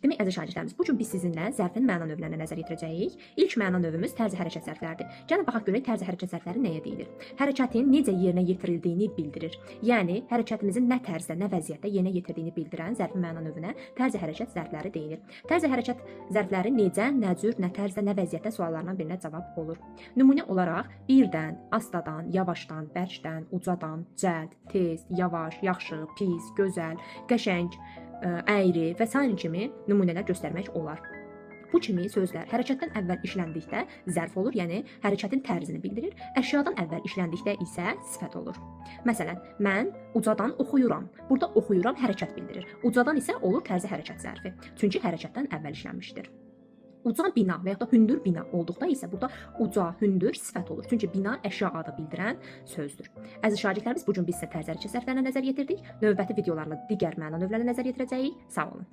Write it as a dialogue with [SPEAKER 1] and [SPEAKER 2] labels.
[SPEAKER 1] Demək, əziz şagirdlərimiz, bu gün biz sizinlə zərfin məna növlərinə nəzər yetirəcəyik. İlk məna növümüz tərzi hərəkət zərfləridir. Gəlin baxaq görək tərzi hərəkət zərfləri nəyə deyilir? Hərəkətin necə yerinə yetirildiyini bildirir. Yəni hərəkətimizin nə tərzdə, nə vəziyyətdə yerinə yetirdiyini bildirən zərfin məna növünə tərzi hərəkət zərfləri deyilir. Tərzi hərəkət zərfləri necə, nə cür, nə tərzdə, nə vəziyyətdə suallarından birinə cavab olur. Nümunə olaraq birdən, astadan, yavaşdan, bərkdən, ucadan, cəld, tez, yavaş, yaxşı, pis, gözəl, qəşəng, əyri və s. kimi nümunələr göstərmək olar. Bu kimi sözlər hərəkətdən əvvəl işləndikdə zərf olur, yəni hərəkətin tərzini bildirir. Əşyadan əvvəl işləndikdə isə sifət olur. Məsələn, mən ucadan oxuyuram. Burada oxuyuram hərəkət bildirir. Ucadan isə olur tərzi hərəkət zərfi. Çünki hərəkətdən əvvəl işlənmişdir. Uca bina və ya da hündür bina olduqda isə burada uca, hündür sifət olur. Çünki bina əşya adı bildirən sözdür. Əziz şagirdlərimiz, bu gün biz sizə tərzi hərəkət zərflərinə nəzər yetirdik. Növbəti videolarla digər məna növlərinə nəzər yetirəcəyik. Sağ olun.